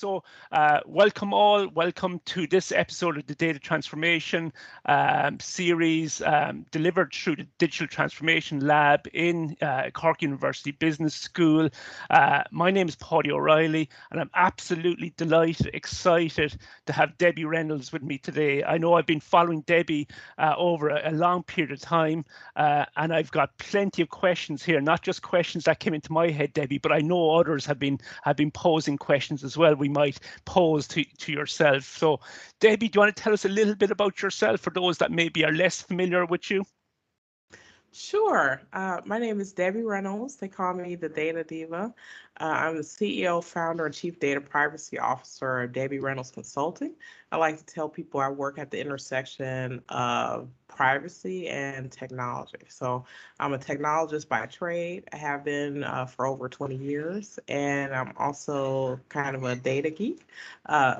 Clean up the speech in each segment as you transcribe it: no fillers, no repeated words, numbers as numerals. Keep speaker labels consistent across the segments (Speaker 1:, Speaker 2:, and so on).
Speaker 1: So welcome all. Welcome to this episode of the Data Transformation series delivered through the Digital Transformation Lab in Cork University Business School. My name is Paddy O'Reilly, and I'm absolutely delighted, excited to have Debbie Reynolds with me today. I know I've been following Debbie over a long period of time, and I've got plenty of questions here, not just questions that came into my head, Debbie, but I know others have been posing questions as well we might pose to yourself. So Debbie, do you want to tell us a little bit about yourself for those that maybe are less familiar with you?
Speaker 2: Sure. My name is Debbie Reynolds. They call me the Data Diva. I'm the CEO, founder, and chief data privacy officer of Debbie Reynolds Consulting. I like to tell people I work at the intersection of privacy and technology. So I'm a technologist by trade. I have been for over 20 years, and I'm also kind of a data geek.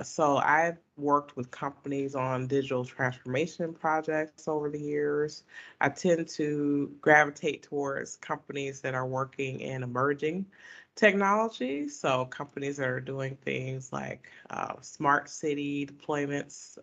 Speaker 2: So I've worked with companies on digital transformation projects over the years. I tend to gravitate towards companies that are working in emerging technology. So companies that are doing things like smart city deployments,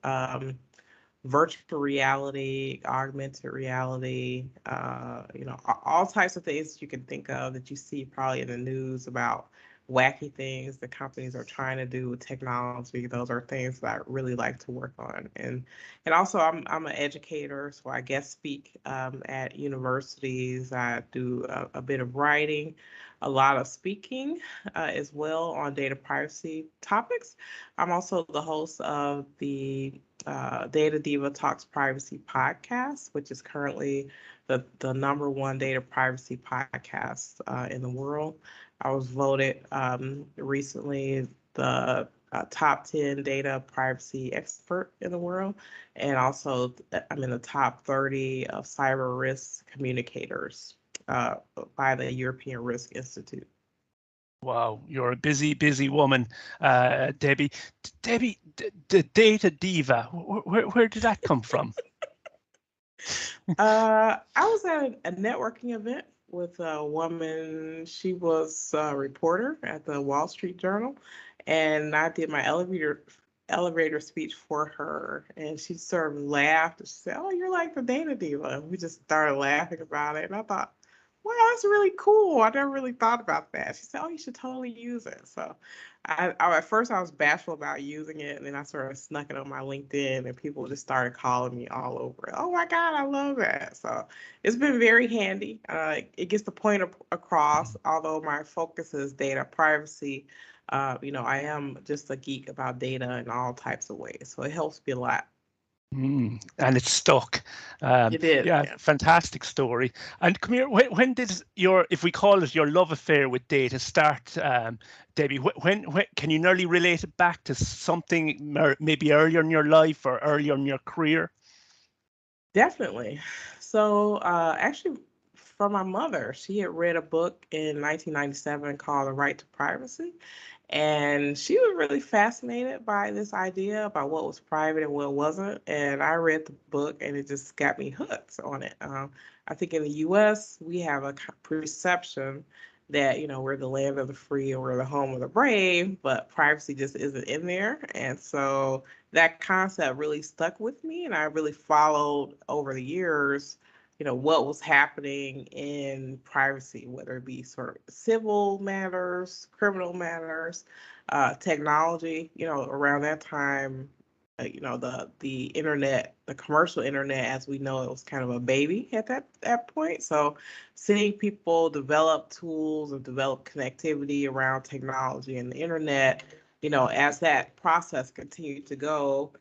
Speaker 2: virtual reality, augmented reality, all types of things that you can think of that you see probably in the news about wacky things that companies are trying to do with technology. Those are things that I really like to work on. And also I'm an educator, so I guest speak at universities. I do a bit of writing, a lot of speaking as well on data privacy topics. I'm also the host of the Data Diva Talks Privacy podcast, which is currently the #1 data privacy podcast in the world. I was voted recently the top 10 data privacy expert in the world, and also I'm in the top 30 of cyber risk communicators by the European Risk Institute.
Speaker 1: Wow, you're a busy woman, Debbie. Debbie, the Data Diva, where did that come from?
Speaker 2: I was at a networking event with a woman. She was a reporter at the Wall Street Journal, and I did my elevator speech for her, and she sort of laughed. She said, "Oh, you're like the Data Diva." And we just started laughing about it, and I thought, wow, that's really cool. I never really thought about that. She said, "Oh, you should totally use it." So at first I was bashful about using it, and then I sort of snuck it on my LinkedIn, and people just started calling me all over it. "Oh my God, I love that." So it's been very handy. It gets the point across, although my focus is data privacy. I am just a geek about data in all types of ways. So it helps me a lot.
Speaker 1: And it's stuck.
Speaker 2: It did.
Speaker 1: Yeah, fantastic story. And come here, when did if we call it your love affair with data start, Debbie? When can you nearly relate it back to something maybe earlier in your life or earlier in your career?
Speaker 2: Definitely. So actually, from my mother, she had read a book in 1997 called The Right to Privacy. And she was really fascinated by this idea about what was private and what wasn't. And I read the book and it just got me hooked on it. I think in the US, we have a perception that, we're the land of the free or we're the home of the brave, but privacy just isn't in there. And so that concept really stuck with me. And I really followed over the years what was happening in privacy, whether it be sort of civil matters, criminal matters, technology. Around that time, the internet, the commercial internet, as we know, it was kind of a baby at that point. So seeing people develop tools and develop connectivity around technology and the internet, as that process continued to go,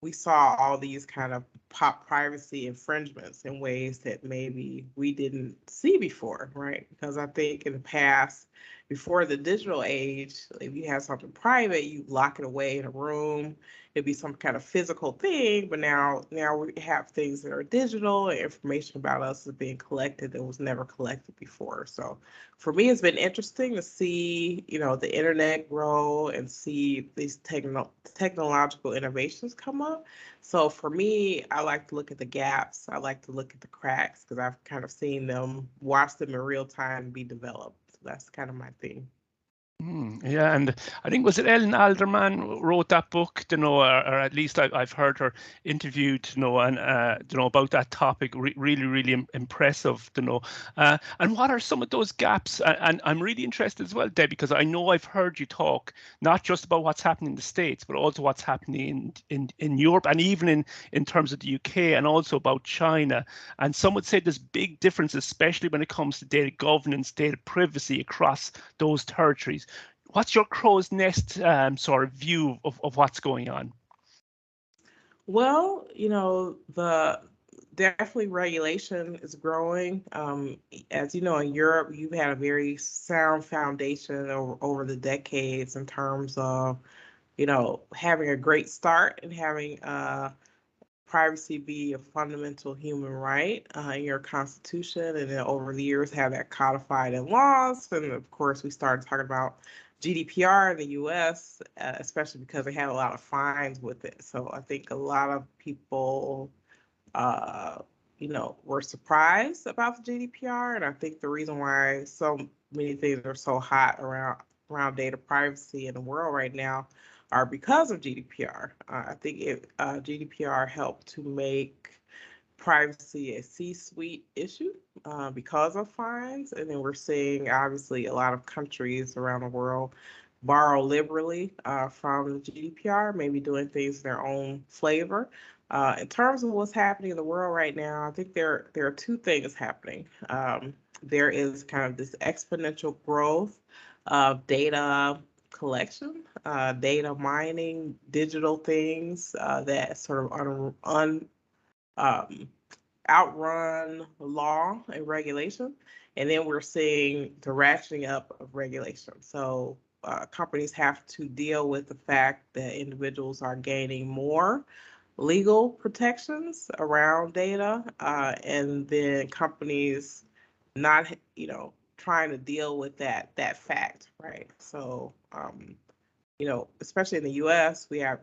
Speaker 2: we saw all these kind of pop privacy infringements in ways that maybe we didn't see before, right? Because I think in the past, before the digital age, if you have something private, you lock it away in a room. It'd be some kind of physical thing, but now we have things that are digital, and information about us is being collected that was never collected before. So for me, it's been interesting to see, the internet grow and see these technological innovations come up. So for me, I like to look at the gaps. I like to look at the cracks because I've kind of seen them, watched them in real time be developed. So that's kind of my thing.
Speaker 1: Yeah, and I think was it Ellen Alderman wrote that book, or at least I've heard her interviewed, and about that topic. Really, really impressive, And what are some of those gaps? And I'm really interested as well, Deb, because I know I've heard you talk not just about what's happening in the States, but also what's happening in Europe, and even in terms of the UK, and also about China. And some would say there's big differences, especially when it comes to data governance, data privacy across those territories. What's your crow's nest sort of view of what's going on?
Speaker 2: Well, the definitely regulation is growing. As you know, in Europe, you've had a very sound foundation over the decades in terms of, having a great start and having privacy be a fundamental human right in your constitution, and then over the years have that codified in laws. And of course, we started talking about GDPR in the US, especially because they had a lot of fines with it. So I think a lot of people, uh, were surprised about the GDPR. And I think the reason why so many things are so hot around data privacy in the world right now are because of GDPR. I think GDPR helped to make privacy a C-suite issue because of fines. And then we're seeing, obviously, a lot of countries around the world borrow liberally from the GDPR, maybe doing things in their own flavor. In terms of what's happening in the world right now, I think there are two things happening. There is kind of this exponential growth of data collection, data mining, digital things that sort of outrun law and regulation. And then we're seeing the ratcheting up of regulation. So companies have to deal with the fact that individuals are gaining more legal protections around data, and then companies not, trying to deal with that fact, right? So, especially in the U.S., we have,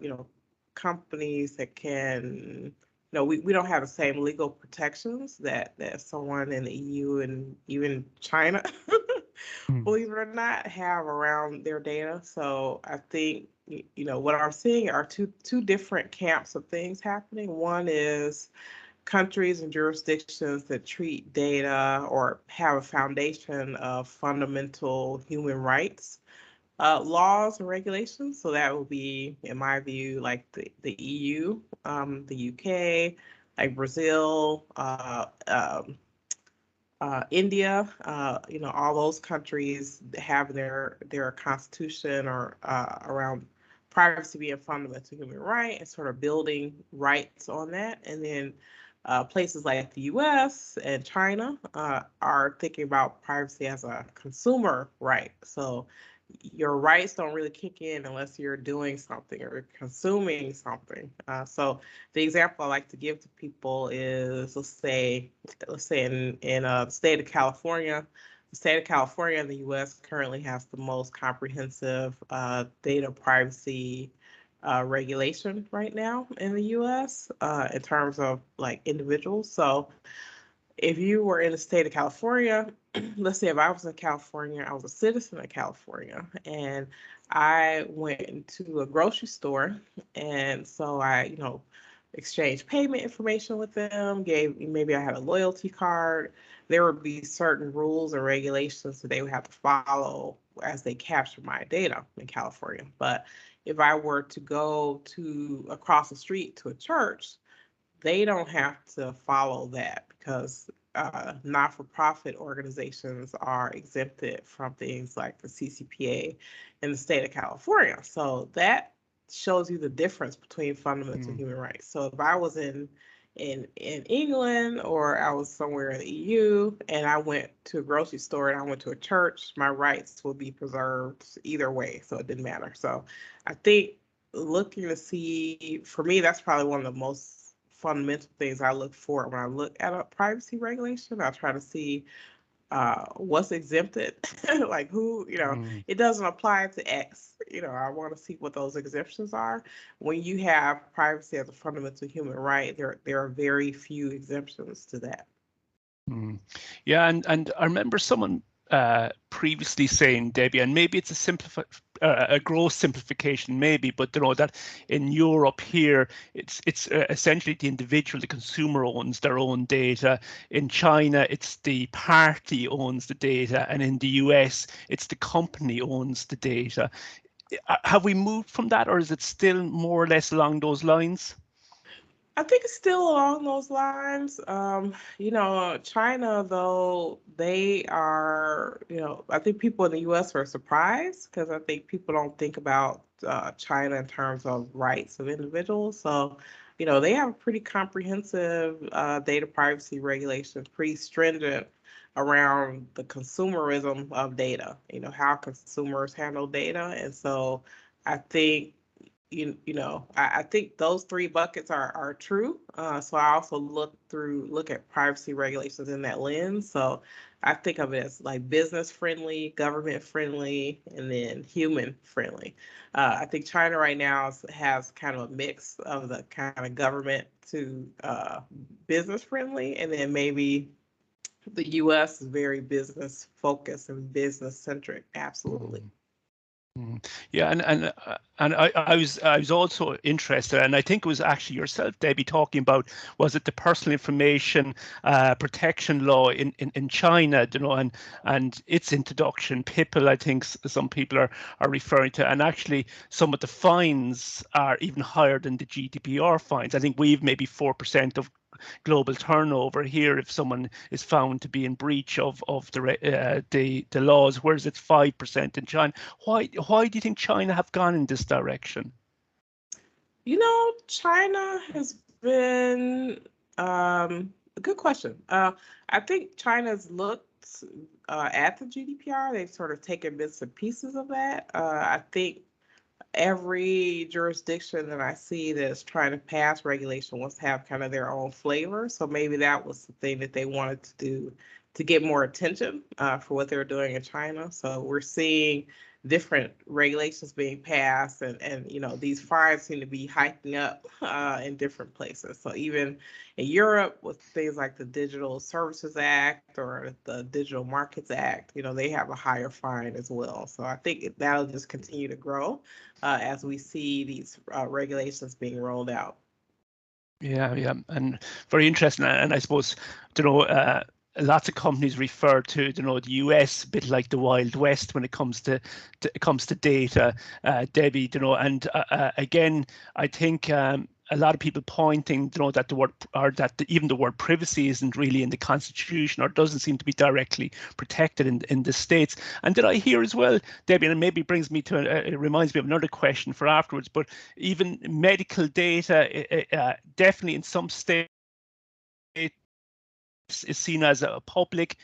Speaker 2: companies that can, we don't have the same legal protections that someone in the EU and even China, believe it or not, have around their data. So I think, what I'm seeing are two different camps of things happening. One is countries and jurisdictions that treat data or have a foundation of fundamental human rights laws and regulations. So that will be, in my view, like the EU, the UK, like Brazil, India, all those countries have their constitution or around privacy being fundamental human right and sort of building rights on that. And then places like the US and China are thinking about privacy as a consumer right. So your rights don't really kick in unless you're doing something or consuming something. So the example I like to give to people is, let's say in the state of California. The state of California in the U.S. currently has the most comprehensive data privacy regulation right now in the U.S. In terms of like individuals. So if you were in the state of California, let's say if I was in California, I was a citizen of California, and I went to a grocery store, and so I, exchanged payment information with them, maybe I had a loyalty card. There would be certain rules and regulations that they would have to follow as they capture my data in California. But if I were to go to across the street to a church, they don't have to follow that because not-for-profit organizations are exempted from things like the CCPA in the state of California. So that shows you the difference between fundamental human rights. So if I was in England or I was somewhere in the EU and I went to a grocery store and I went to a church, my rights will be preserved either way. So it didn't matter. So I think looking to see, for me, that's probably one of the most fundamental things I look for when I look at a privacy regulation. I try to see what's exempted, like who, it doesn't apply to X. I want to see what those exemptions are. When you have privacy as a fundamental human right, there are very few exemptions to that.
Speaker 1: Yeah, and I remember someone previously saying, Debbie, and maybe it's a gross simplification, maybe, but that in Europe here, it's essentially the individual, the consumer owns their own data. In China, it's the party owns the data, and in the US, it's the company owns the data. Have we moved from that, or is it still more or less along those lines?
Speaker 2: I think it's still along those lines. China, though, they are, I think people in the US are surprised because I think people don't think about China in terms of rights of individuals. So, they have a pretty comprehensive data privacy regulations, pretty stringent around the consumerism of data, how consumers handle data. And so I think I think those three buckets are true. So I also look at privacy regulations in that lens. So I think of it as like business friendly, government friendly, and then human friendly. I think China right now has kind of a mix of the kind of government to business friendly, and then maybe the US is very business focused and business centric. Absolutely.
Speaker 1: Yeah, and I was also interested, and I think it was actually yourself, Debbie, talking about, was it the personal information protection law in China, and its introduction, PIPL, I think some people are referring to, and actually some of the fines are even higher than the GDPR fines. I think we've maybe 4% of global turnover here if someone is found to be in breach of the laws, whereas it's 5% in China. Why do you think China have gone in this direction?
Speaker 2: China has been a good question. I think China's looked at the GDPR. They've sort of taken bits and pieces of that. I think every jurisdiction that I see that's trying to pass regulation wants to have kind of their own flavor. So maybe that was the thing that they wanted to do to get more attention for what they're doing in China. So we're seeing different regulations being passed, and these fines seem to be hiking up in different places. So even in Europe, with things like the Digital Services Act or the Digital Markets Act, they have a higher fine as well. So I think that'll just continue to grow as we see these regulations being rolled out.
Speaker 1: Yeah, and very interesting. And I suppose, lots of companies refer to, the US a bit like the Wild West when it comes to data, Debbie. And again, I think a lot of people pointing, that the word, or that even the word privacy isn't really in the Constitution, or doesn't seem to be directly protected in the States. And did I hear as well, Debbie, and it maybe brings me to, it reminds me of another question for afterwards, but even medical data, definitely in some states, is seen as a public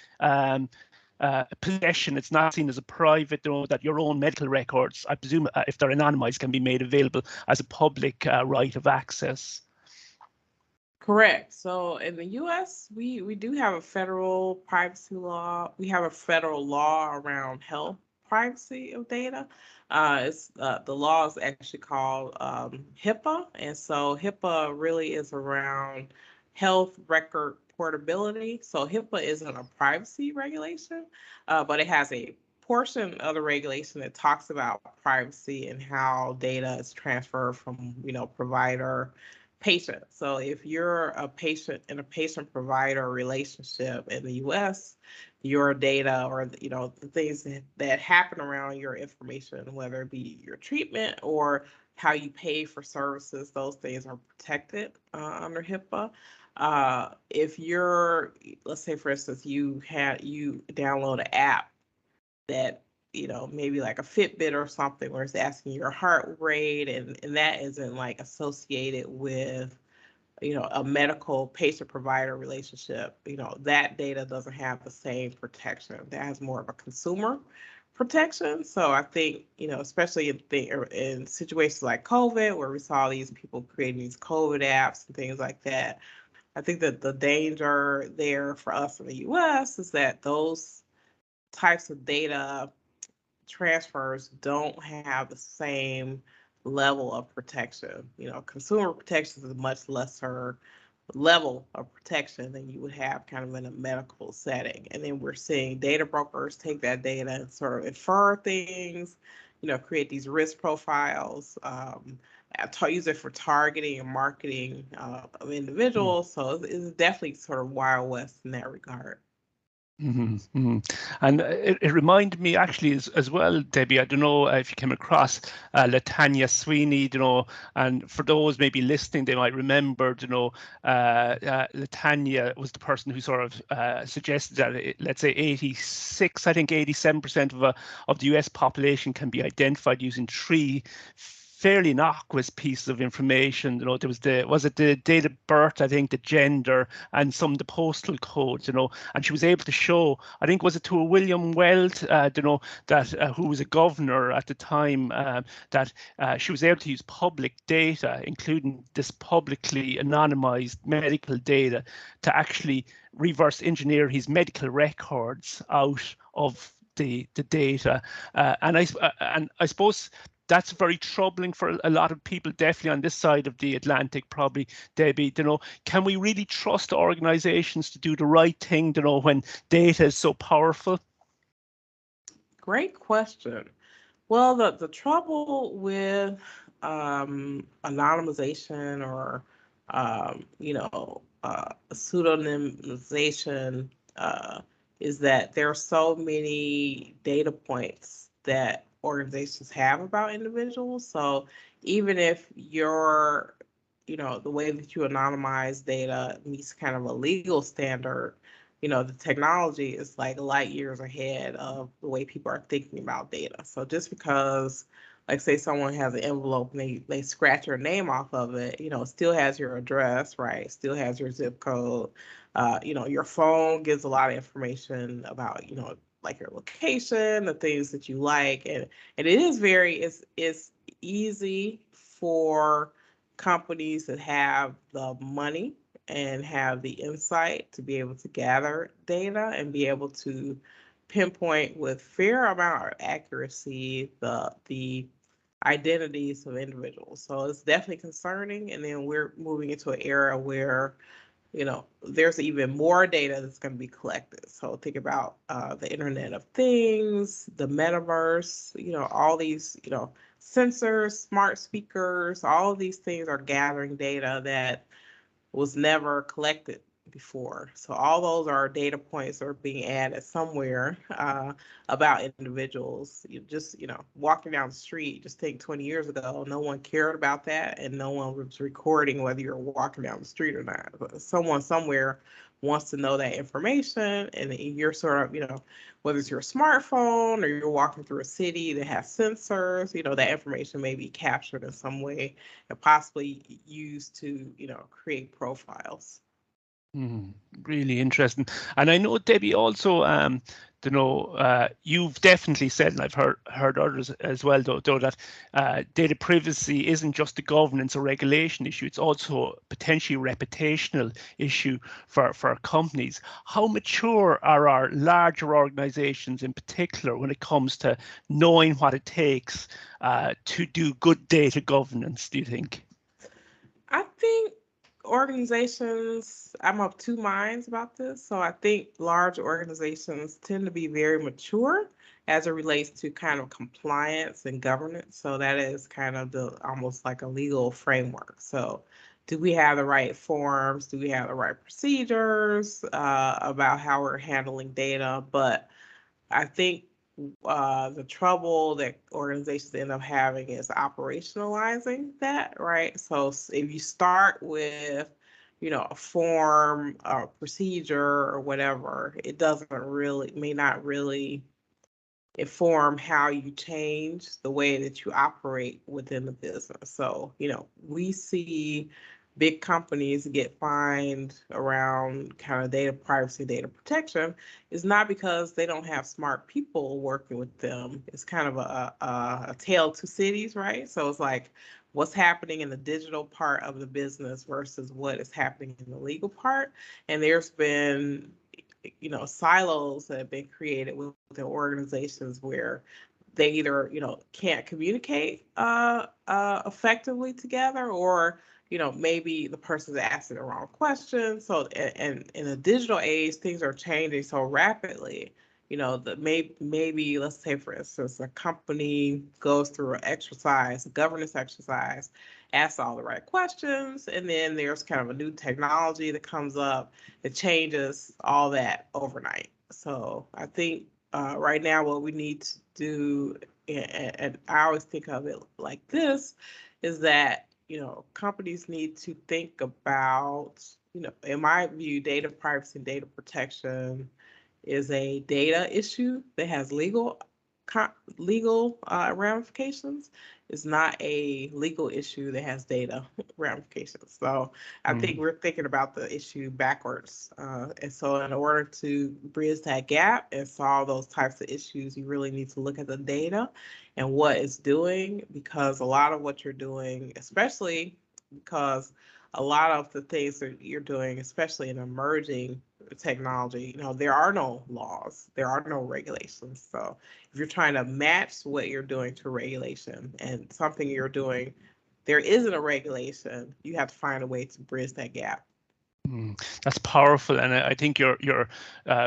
Speaker 1: possession. It's not seen as a private, that your own medical records, I presume, if they're anonymized, can be made available as a public right of access.
Speaker 2: Correct. So in the US, we do have a federal privacy law. We have a federal law around health privacy of data. The law is actually called HIPAA. And so HIPAA really is around health record portability. So HIPAA isn't a privacy regulation, but it has a portion of the regulation that talks about privacy and how data is transferred from, provider patient. So if you're a patient in a patient provider relationship in the US, your data, or the things that happen around your information, whether it be your treatment or how you pay for services, those things are protected under HIPAA. If you're, let's say for instance, you download an app that maybe like a Fitbit or something, where it's asking your heart rate, and that isn't like associated with a medical patient provider relationship, that data doesn't have the same protection. That has more of a consumer protection. So I think, especially in situations like COVID, where we saw these people creating these COVID apps and things like that, I think that the danger there for us in the US is that those types of data transfers don't have the same level of protection. Consumer protection is a much lesser level of protection than you would have kind of in a medical setting. And then we're seeing data brokers take that data and sort of infer things, create these risk profiles, use it for targeting and marketing of individuals. So it's definitely sort of Wild West in that regard.
Speaker 1: And it reminded me actually as well, Debbie, I don't know if you came across Latanya Sweeney, and for those maybe listening, they might remember, Latanya was the person who sort of suggested that, let's say 86, I think 87% of the US population can be identified using three fairly innocuous pieces of information. There was the date of birth, I think, the gender, and some of the postal codes. And she was able to show, I think, was it to a William Weld, that who was a governor at the time, that she was able to use public data, including this publicly anonymized medical data, to actually reverse engineer his medical records out of the data. And I suppose that's very troubling for a lot of people, definitely on this side of the Atlantic, probably, Debbie. Can we really trust organizations to do the right thing, when data is so powerful?
Speaker 2: Great question. Well, the trouble with anonymization or pseudonymization is that there are so many data points that organizations have about individuals. So even if the way that you anonymize data meets kind of a legal standard, the technology is like light years ahead of the way people are thinking about data. So just because, like, say someone has an envelope and they scratch your name off of it, it still has your address, right? Still has your zip code. Your phone gives a lot of information about, like your location, the things that you like. And it is it's easy for companies that have the money and have the insight to be able to gather data and be able to pinpoint with fair amount of accuracy the identities of individuals. So it's definitely concerning. And then we're moving into an era where there's even more data that's going to be collected. So think about the Internet of Things, the metaverse, all these, sensors, smart speakers, all of these things are gathering data that was never collected before. So all those are data points that are being added somewhere about individuals. You just, walking down the street, just think 20 years ago, no one cared about that and no one was recording whether you're walking down the street or not. But someone somewhere wants to know that information, and you're sort of, whether it's your smartphone or you're walking through a city that has sensors, that information may be captured in some way and possibly used to, create profiles.
Speaker 1: Really interesting. And I know, Debbie, also, you've definitely said, and I've heard others as well, though that data privacy isn't just a governance or regulation issue; it's also potentially a reputational issue for companies. How mature are our larger organizations, in particular, when it comes to knowing what it takes to do good data governance, do you think?
Speaker 2: I think organizations, I'm of two minds about this. So I think large organizations tend to be very mature as it relates to kind of compliance and governance. So that is kind of almost like a legal framework. So do we have the right forms? Do we have the right procedures about how we're handling data? But I think the trouble that organizations end up having is operationalizing that, right? So if you start with, a form or procedure or whatever, it may not really inform how you change the way that you operate within the business. So, we see big companies get fined around kind of data privacy, data protection, is not because they don't have smart people working with them. It's kind of a tale of two cities, right? So it's like what's happening in the digital part of the business versus what is happening in the legal part. And there's been silos that have been created within organizations where they either can't communicate effectively together, or maybe the person's asking the wrong question. So, and in a digital age, things are changing so rapidly. Maybe let's say, for instance, a company goes through an exercise, a governance exercise, asks all the right questions, and then there's kind of a new technology that comes up that changes all that overnight. So I think right now what we need to do, and I always think of it like this, is that companies need to think about, in my view, data privacy and data protection is a data issue that has legal ramifications. It's not a legal issue that has data ramifications. So I think we're thinking about the issue backwards. And so in order to bridge that gap and solve those types of issues, you really need to look at the data and what it's doing, because a lot of what you're doing, especially because a lot of the things that you're doing, especially in emerging technology, there are no laws, there are no regulations. So if you're trying to match what you're doing to regulation and something you're doing, there isn't a regulation, you have to find a way to bridge that gap.
Speaker 1: That's powerful, and I think you're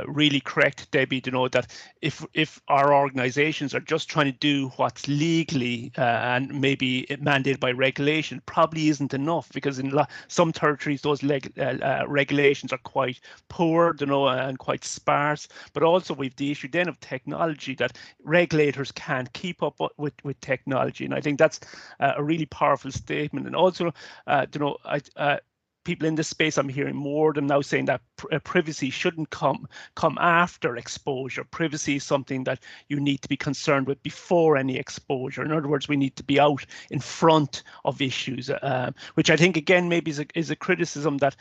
Speaker 1: really correct, Debbie, to know that if our organizations are just trying to do what's legally and maybe mandated by regulation, probably isn't enough, because in some territories those regulations are quite poor, and quite sparse. But also we've the issue then of technology, that regulators can't keep up with technology, and I think that's a really powerful statement. And also, people in this space, I'm hearing more of them now saying that privacy shouldn't come after exposure. Privacy is something that you need to be concerned with before any exposure. In other words, we need to be out in front of issues, which I think again maybe is a criticism that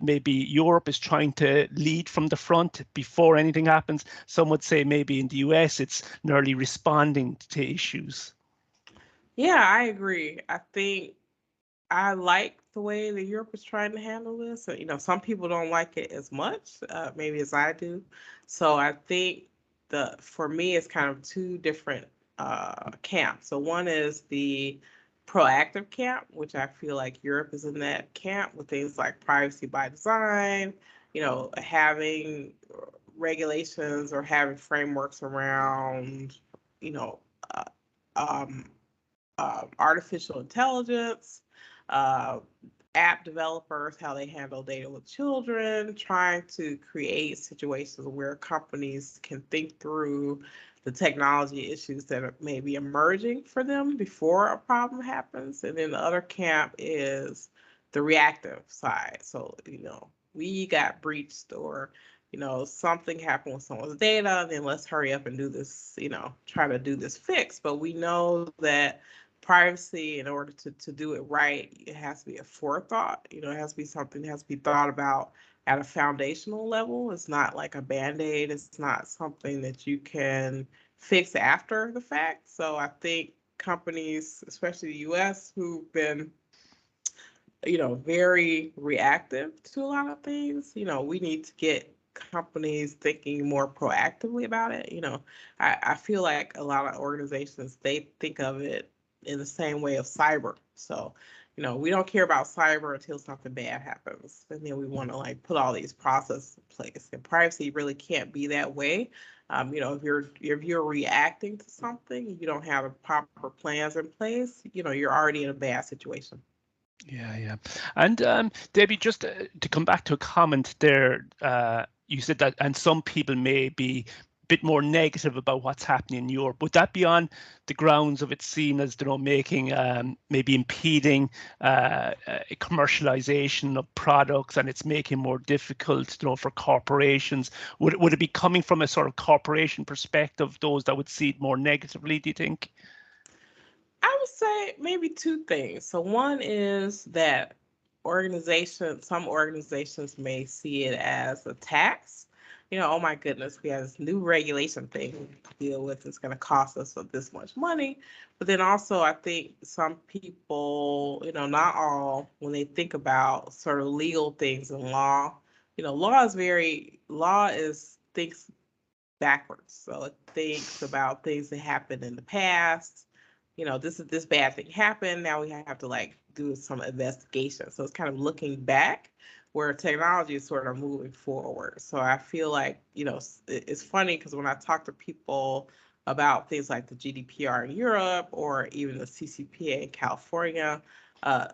Speaker 1: maybe Europe is trying to lead from the front before anything happens. Some would say maybe in the US it's nearly responding to issues.
Speaker 2: Yeah, I agree. I think I like the way that Europe is trying to handle this. Some people don't like it as much, maybe as I do. So I think for me, it's kind of two different camps. So one is the proactive camp, which I feel like Europe is in that camp with things like privacy by design, having regulations or having frameworks around, uh, um, artificial intelligence, uh, app developers, how they handle data with children, trying to create situations where companies can think through the technology issues that may be emerging for them before a problem happens. And then the other camp is the reactive side. So, we got breached, or something happened with someone's data, then let's hurry up and do this, try to do this fix. But we know that privacy, in order to do it right, it has to be a forethought. It has to be something that has to be thought about at a foundational level. It's not like a Band-Aid. It's not something that you can fix after the fact. So I think companies, especially the US, who've been very reactive to a lot of things, we need to get companies thinking more proactively about it. I feel like a lot of organizations, they think of it in the same way of cyber. So, we don't care about cyber until something bad happens. And then we want to put all these processes in place. And privacy really can't be that way. If you're reacting to something, you don't have the proper plans in place, you're already in a bad situation.
Speaker 1: Yeah. And Debbie, just to come back to a comment there, you said that, and some people may be a bit more negative about what's happening in Europe. Would that be on the grounds of it seen as, making maybe impeding commercialization of products, and it's making more difficult, for corporations? Would it be coming from a sort of corporation perspective, those that would see it more negatively, do you think?
Speaker 2: I would say maybe two things. So one is that some organizations may see it as a tax. Oh my goodness, we have this new regulation thing to deal with. It's going to cost us this much money. But then also, I think some people, not all, when they think about sort of legal things and law, law thinks backwards. So it thinks about things that happened in the past, this bad thing happened. Now we have to like do some investigation. So it's kind of looking back where technology is sort of moving forward. So I feel like, it's funny because when I talk to people about things like the GDPR in Europe or even the CCPA in California,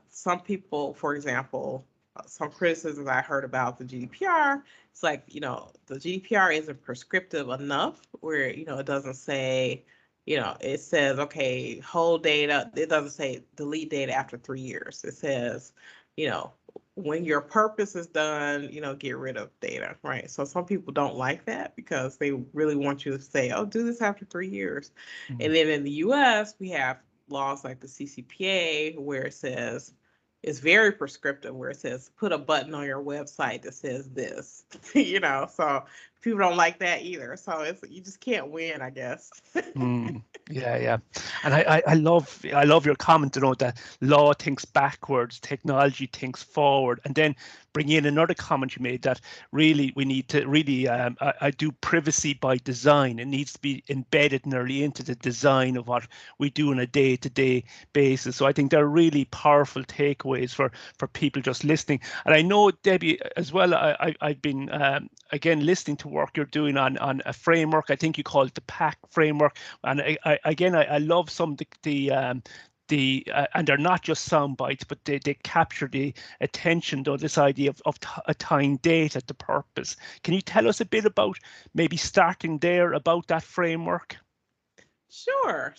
Speaker 2: some people, for example, some criticisms I heard about the GDPR, it's like, the GDPR isn't prescriptive enough where, it doesn't say, it says, okay, hold data. It doesn't say delete data after 3 years. It says, you know, when your purpose is done, get rid of data, right? So some people don't like that because they really want you to say, oh, do this after 3 years. And then in the US, we have laws like the CCPA where it says, it's very prescriptive where it says, put a button on your website that says this, so people don't like that either. So you just can't win, I guess.
Speaker 1: Yeah. And I love your comment, that law thinks backwards, technology thinks forward, and then bring in another comment you made that really we need to really I do privacy by design. It needs to be embedded nearly into the design of what we do on a day-to-day basis. So I think they're really powerful takeaways for people just listening. And I know, Debbie, as well, I've been again listening to work you're doing on a framework. I think you call it the PAC framework. And I love some of the and they're not just sound bites, but they capture the attention, though, this idea of tying data to purpose. Can you tell us a bit about maybe starting there about that framework?
Speaker 2: Sure.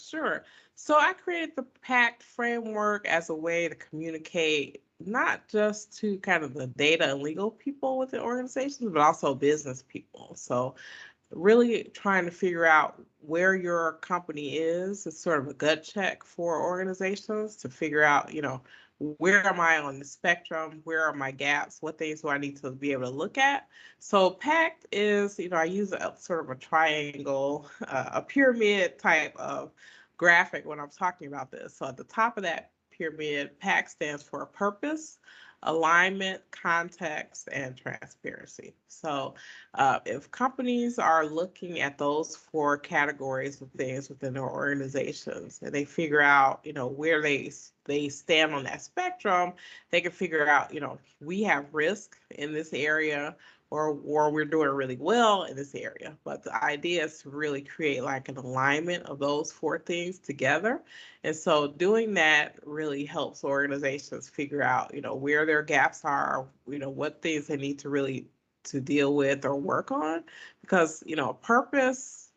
Speaker 2: So I created the PACT framework as a way to communicate not just to kind of the data and legal people within organizations, but also business people. So really trying to figure out where your company is sort of a gut check for organizations to figure out, where am I on the spectrum? Where are my gaps? What things do I need to be able to look at? So PACT is, I use a sort of a triangle, a pyramid type of graphic when I'm talking about this. So at the top of that pyramid, PACT stands for purpose, alignment, context, and transparency. So if companies are looking at those four categories of things within their organizations and they figure out, where they stand on that spectrum, they can figure out, we have risk in this area or we're doing really well in this area. But the idea is to really create like an alignment of those four things together. And so doing that really helps organizations figure out, where their gaps are, what things they need to really to deal with or work on. Because, purpose,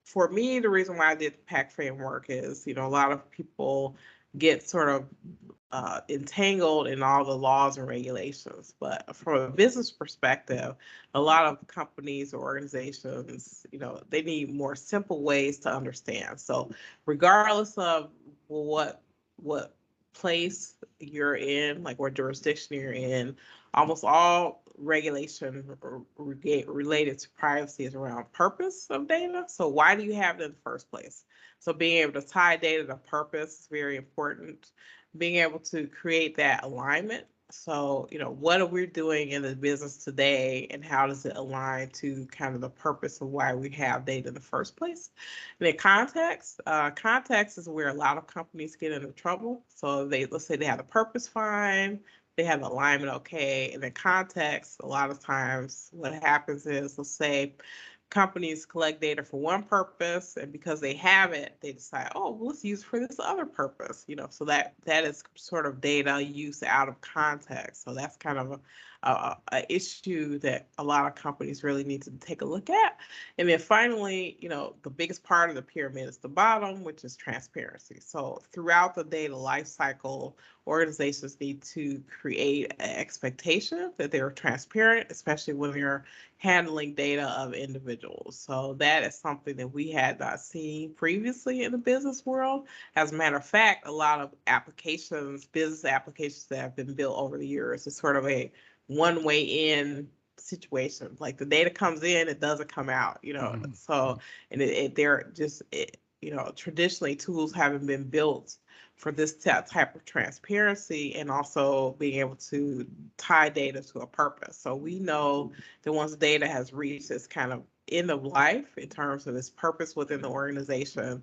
Speaker 2: for me, the reason why I did the PAC framework is, a lot of people get sort of entangled in all the laws and regulations. But from a business perspective, a lot of companies or organizations, they need more simple ways to understand. So regardless of what place you're in, like what jurisdiction you're in, almost all regulation related to privacy is around purpose of data. So why do you have it in the first place? So being able to tie data to purpose is very important. Being able to create that alignment. So, what are we doing in the business today and how does it align to kind of the purpose of why we have data in the first place? And then context is where a lot of companies get into trouble. So let's say they have the purpose fine, they have the alignment okay, and then context, a lot of times what happens is, let's say companies collect data for one purpose, and because they have it, they decide, oh, well, let's use it for this other purpose, so that is sort of data use out of context. So that's kind of a issue that a lot of companies really need to take a look at. And then finally, the biggest part of the pyramid is the bottom, which is transparency. So throughout the data life cycle, organizations need to create an expectation that they're transparent, especially when they're handling data of individuals. So that is something that we had not seen previously in the business world. As a matter of fact, a lot of applications, business applications that have been built over the years, is sort of a one-way in situation. Like the data comes in, it doesn't come out, So, and they're just, traditionally tools haven't been built for this type of transparency and also being able to tie data to a purpose. So we know that once data has reached this kind of end of life in terms of its purpose within the organization.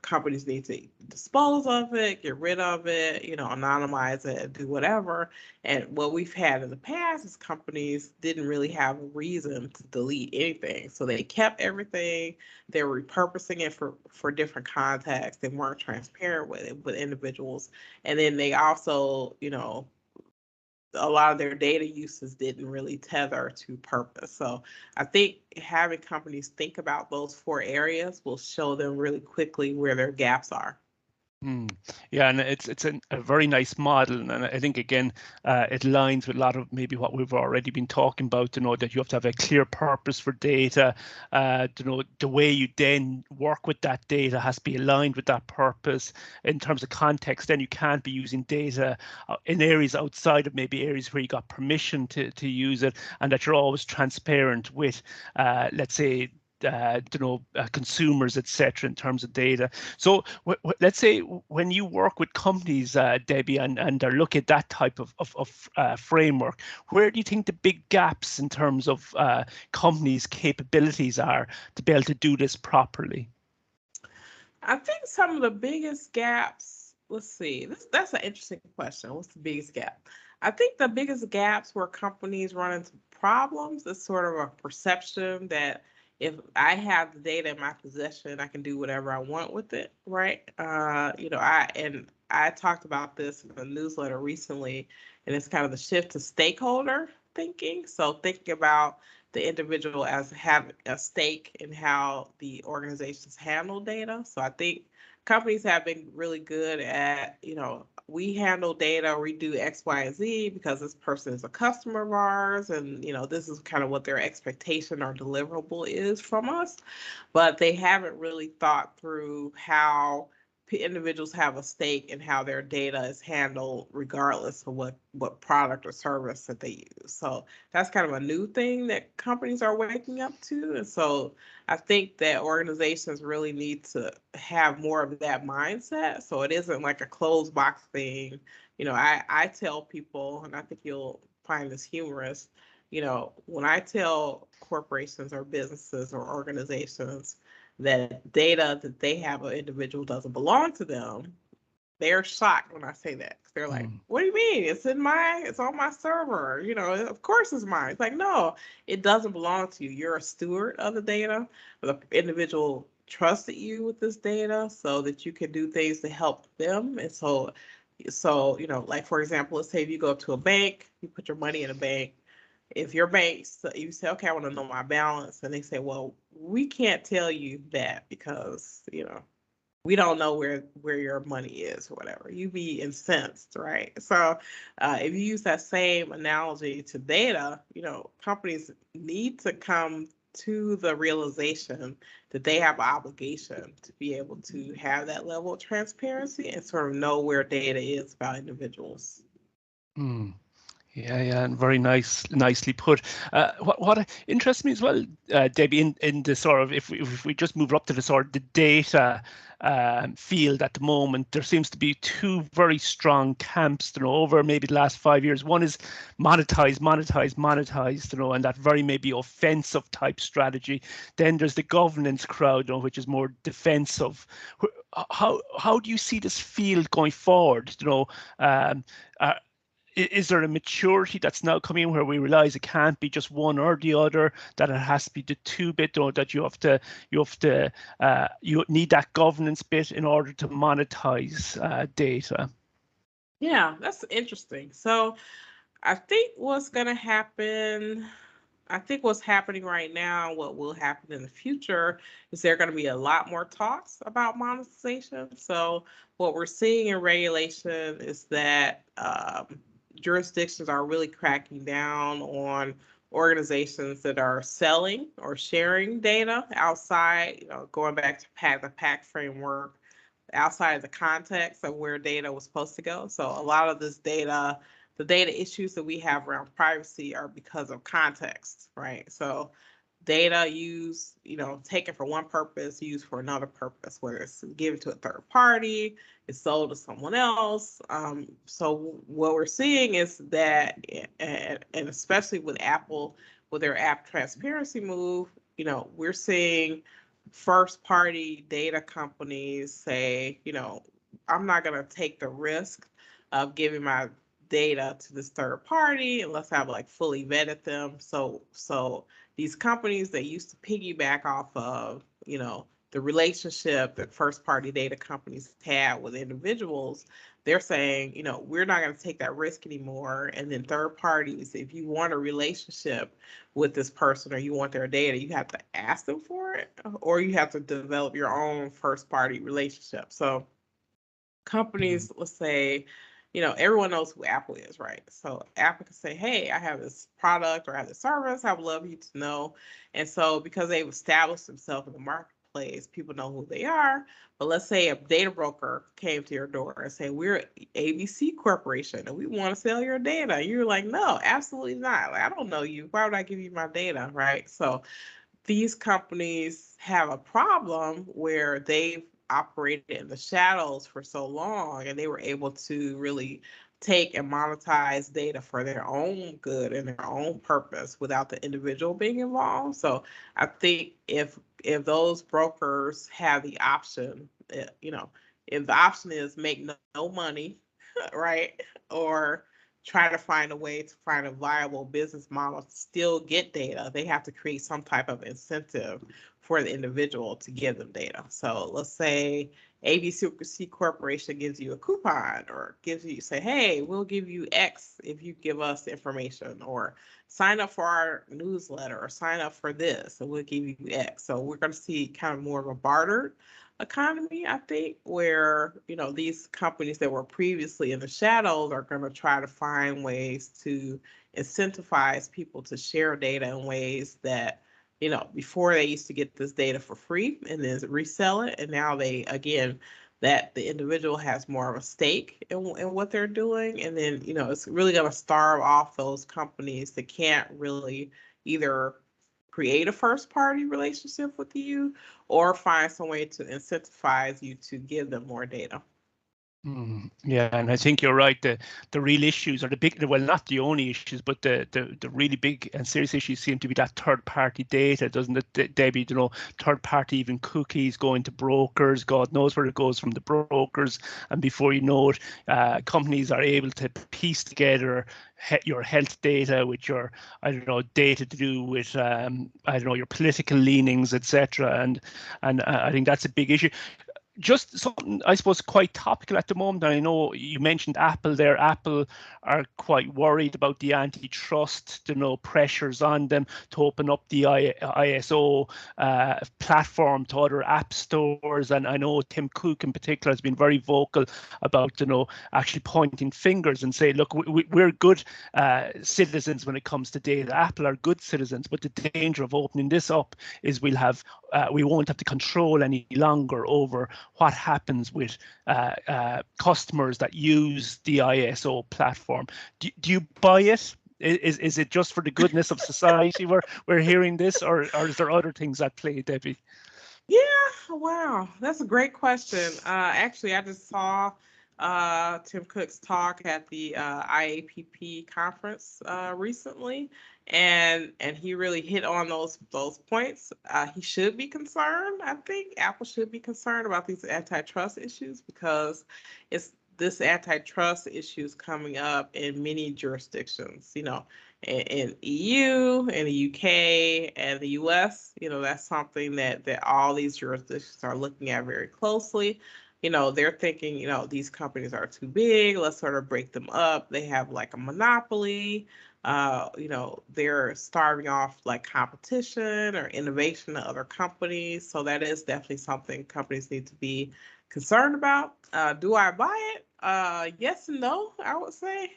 Speaker 2: Companies need to dispose of it, get rid of it, anonymize it, do whatever. And what we've had in the past is companies didn't really have a reason to delete anything. So they kept everything, they were repurposing it for different contexts. They weren't transparent with it with individuals. And then they also, a lot of their data uses didn't really tether to purpose. So I think having companies think about those 4 areas will show them really quickly where their gaps are.
Speaker 1: Yeah, and it's a very nice model, and I think again it aligns with a lot of maybe what we've already been talking about. That you have to have a clear purpose for data. The way you then work with that data has to be aligned with that purpose in terms of context. Then you can't be using data in areas outside of maybe areas where you got permission to use it, and that you're always transparent with, let's say, consumers, etc., in terms of data. So let's say when you work with companies, Debbie, and they're looking at that type of framework, where do you think the big gaps in terms of companies' capabilities are to be able to do this properly?
Speaker 2: I think some of the biggest gaps, let's see, that's an interesting question. What's the biggest gap? I think the biggest gaps where companies run into problems is sort of a perception that if I have the data in my possession, I can do whatever I want with it, right? I talked about this in a newsletter recently, and it's kind of the shift to stakeholder thinking. So thinking about the individual as having a stake in how the organizations handle data. So I think companies have been really good at, we handle data, we do X, Y, and Z because this person is a customer of ours, and this is kind of what their expectation or deliverable is from us. But they haven't really thought through how individuals have a stake in how their data is handled, regardless of what product or service that they use. So that's kind of a new thing that companies are waking up to. And so I think that organizations really need to have more of that mindset. So it isn't like a closed box thing. I tell people, and I think you'll find this humorous, when I tell corporations or businesses or organizations that data that they have an individual doesn't belong to them, they're shocked when I say that. They're like, what do you mean? It's on my server. Of course it's mine. It's like, no, it doesn't belong to you. You're a steward of the data. The individual trusted you with this data so that you can do things to help them. And so, like for example, let's say if you go to a bank, you put your money in a bank. If your bank, you say, okay, I want to know my balance, and they say, well, we can't tell you that because, we don't know where your money is or whatever. You be incensed, right? So if you use that same analogy to data, companies need to come to the realization that they have an obligation to be able to have that level of transparency and sort of know where data is about individuals.
Speaker 1: Yeah, and very nicely put. What interests me as well, Debbie, in the sort of if we just move up to the sort of the data field at the moment, there seems to be 2 very strong camps, over maybe the last 5 years. One is monetize, and that very maybe offensive type strategy. Then there's the governance crowd, which is more defensive. How do you see this field going forward? Is there a maturity that's now coming in where we realize it can't be just one or the other, that it has to be the 2 bit, or that you need that governance bit in order to monetize data?
Speaker 2: Yeah, that's interesting. So I think what's happening right now, what will happen in the future, is there going to be a lot more talks about monetization. So what we're seeing in regulation is that jurisdictions are really cracking down on organizations that are selling or sharing data outside, going back to the PAC framework, outside of the context of where data was supposed to go. So a lot of this data, the data issues that we have around privacy are because of context, right? So data used, taken for one purpose, used for another purpose, whether it's given to a third party, it's sold to someone else. So what we're seeing is that, and especially with Apple, with their app transparency move, we're seeing first party data companies say, I'm not going to take the risk of giving my data to this third party unless I've like fully vetted them. So these companies that used to piggyback off of, the relationship that first party data companies had with individuals, they're saying, we're not going to take that risk anymore. And then third parties, if you want a relationship with this person or you want their data, you have to ask them for it, or you have to develop your own first party relationship. So companies, let's say, everyone knows who Apple is, right? So Apple can say, hey, I have this product or I have this service, I would love you to know. And so because they've established themselves in the marketplace, people know who they are. But let's say a data broker came to your door and say, we're ABC Corporation and we want to sell your data. You're like, no, absolutely not. Like, I don't know you. Why would I give you my data, right? So these companies have a problem where they've operated in the shadows for so long and they were able to really take and monetize data for their own good and their own purpose without the individual being involved. So I think if those brokers have the option, if the option is make no money, right, or try to find a way to find a viable business model to still get data, they have to create some type of incentive for the individual to give them data. So let's say ABC Corporation gives you a coupon or gives you, say, hey, we'll give you X if you give us information, or sign up for our newsletter, or sign up for this and we'll give you X. So we're going to see kind of more of a bartered economy, I think, where, these companies that were previously in the shadows are going to try to find ways to incentivize people to share data in ways that, before they used to get this data for free and then resell it. And now that the individual has more of a stake in what they're doing. And then, it's really going to starve off those companies that can't really either create a first party relationship with you or find some way to incentivize you to give them more data.
Speaker 1: Yeah, and I think you're right. The real issues are the big, well, not the only issues, but the really big and serious issues seem to be that third party data, doesn't it, Debbie? Third party, even cookies going to brokers. God knows where it goes from the brokers, and before you know it, companies are able to piece together your health data with your, I don't know, data to do with I don't know, your political leanings, etc. And I think that's a big issue. Just something, I suppose, quite topical at the moment. I know you mentioned Apple there. Apple are quite worried about the antitrust, pressures on them to open up the ISO platform to other app stores. And I know Tim Cook in particular has been very vocal about, actually pointing fingers and say, look, we're good citizens when it comes to data. Apple are good citizens, but the danger of opening this up is we won't have the control any longer over what happens with customers that use the ISO platform. Do you buy it? Is it just for the goodness of society we're hearing this, or is there other things at play, Debbie?
Speaker 2: Yeah, wow, that's a great question. Actually, I just saw Tim Cook's talk at the IAPP conference recently, and he really hit on those points. He should be concerned. I think Apple should be concerned about these antitrust issues because this antitrust issues coming up in many jurisdictions. In EU, in the UK, and the US, that's something that all these jurisdictions are looking at very closely. They're thinking, these companies are too big, let's sort of break them up. They have like a monopoly. They're starving off like competition or innovation to other companies. So that is definitely something companies need to be concerned about. Do I buy it? Yes and no, I would say.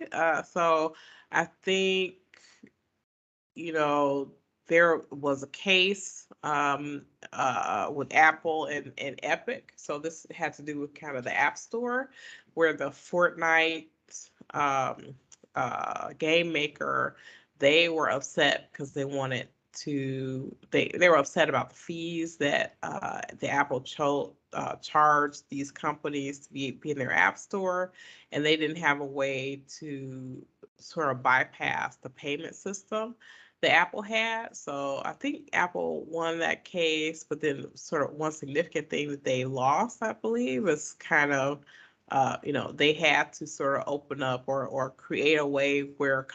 Speaker 2: So I think, there was a case with Apple and Epic. So this had to do with kind of the App Store, where the Fortnite game maker, they were upset because they wanted to, they were upset about the fees that the Apple charged these companies to be in their App Store, and they didn't have a way to sort of bypass the payment system. the Apple had. So I think Apple won that case, but then sort of one significant thing that they lost, I believe, is kind of, they had to sort of open up or create a way where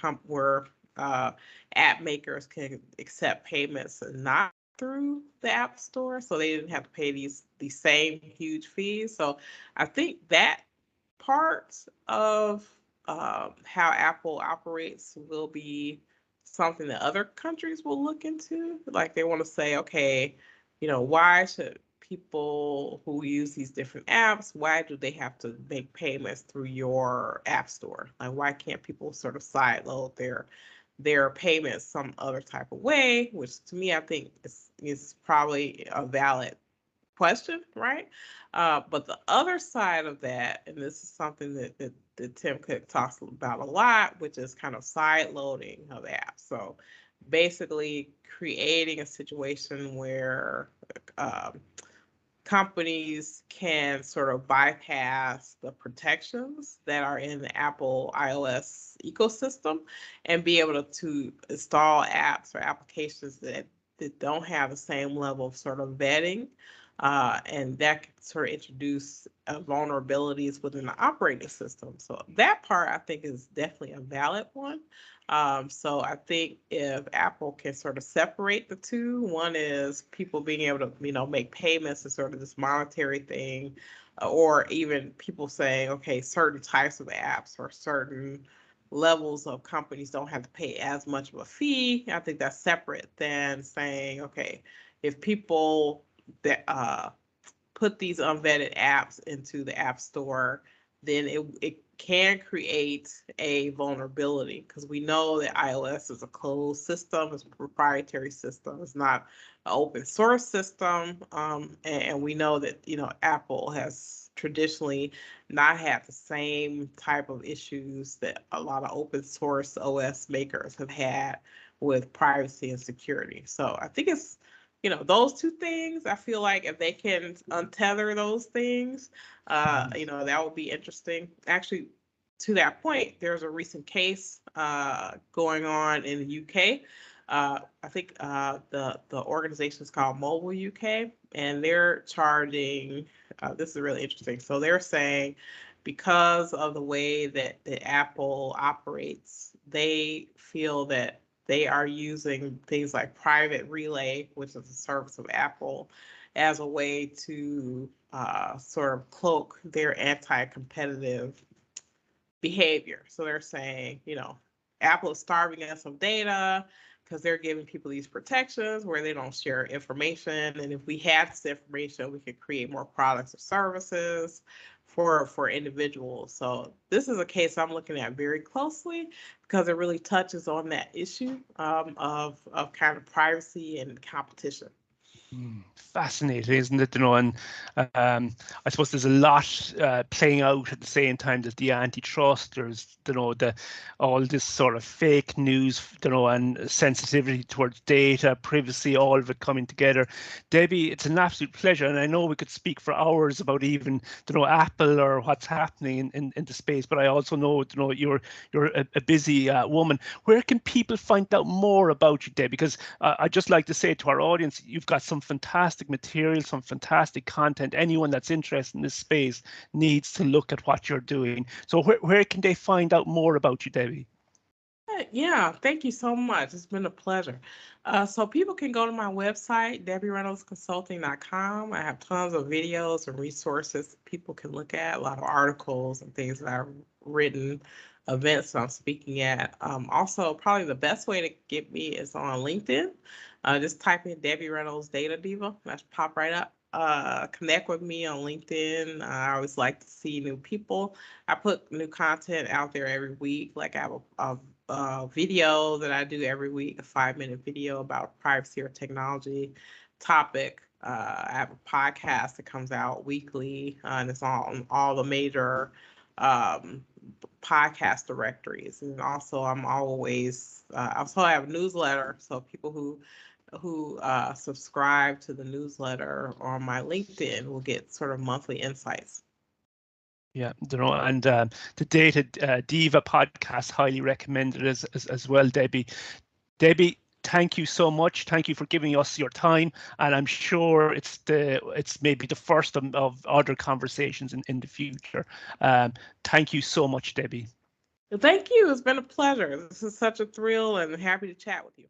Speaker 2: app makers can accept payments and not through the App Store, so they didn't have to pay these same huge fees. So I think that part of how Apple operates will be something that other countries will look into. Like they want to say, okay, why should people who use these different apps, why do they have to make payments through your app store? Like, why can't people sort of sideload their payments some other type of way? Which to me, I think is probably a valid question, right? But the other side of that, and this is something that Tim Cook talks about a lot, which is kind of side loading of apps. So basically creating a situation where companies can sort of bypass the protections that are in the Apple iOS ecosystem and be able to install apps or applications that don't have the same level of sort of vetting. And that can sort of introduce vulnerabilities within the operating system. So that part I think is definitely a valid one. So I think if Apple can sort of separate the two, one is people being able to, make payments as sort of this monetary thing, or even people saying, okay, certain types of apps or certain levels of companies don't have to pay as much of a fee. I think that's separate than saying, okay, if people that put these unvetted apps into the App Store, then it can create a vulnerability, because we know that iOS is a closed system, it's a proprietary system, it's not an open source system, and we know that Apple has traditionally not had the same type of issues that a lot of open source OS makers have had with privacy and security. So I think it's those two things. I feel like if they can untether those things, that would be interesting. Actually, to that point, there's a recent case going on in the UK. I think the organization is called Mobile UK, and they're charging. This is really interesting. So they're saying, because of the way that Apple operates, they feel that they are using things like Private Relay, which is a service of Apple, as a way to sort of cloak their anti-competitive behavior. So they're saying, Apple is starving us of data because they're giving people these protections where they don't share information. And if we had this information, we could create more products or services for individuals. So this is a case I'm looking at very closely, because it really touches on that issue of kind of privacy and competition.
Speaker 1: Fascinating, isn't it? And I suppose there's a lot playing out at the same time. There's the antitrust, there's all this sort of fake news, and sensitivity towards data, privacy, all of it coming together. Debbie, it's an absolute pleasure, and I know we could speak for hours about even Apple or what's happening in the space. But I also know you're a busy woman. Where can people find out more about you, Debbie? Because I'd just like to say to our audience, you've got some fantastic material, some fantastic content. Anyone that's interested in this space needs to look at what you're doing. So where can they find out more about you, Debbie?
Speaker 2: Yeah, thank you so much. It's been a pleasure. So people can go to my website, DebbieReynoldsConsulting.com. I have tons of videos and resources people can look at, a lot of articles and things that I've written, events I'm speaking at. Also, probably the best way to get me is on LinkedIn. Just type in Debbie Reynolds Data Diva. That should pop right up. Connect with me on LinkedIn. I always like to see new people. I put new content out there every week. Like I have a video that I do every week, a 5-minute video about privacy or technology topic. I have a podcast that comes out weekly, and it's on all the major podcast directories. And also I also have a newsletter, so people who subscribe to the newsletter on my LinkedIn will get sort of monthly insights.
Speaker 1: Yeah, and the Data Diva podcast, highly recommended as well, Debbie. Debbie, thank you so much. Thank you for giving us your time, and I'm sure it's maybe the first of other conversations in the future. Thank you so much, Debbie.
Speaker 2: Thank you. It's been a pleasure. This is such a thrill, and happy to chat with you.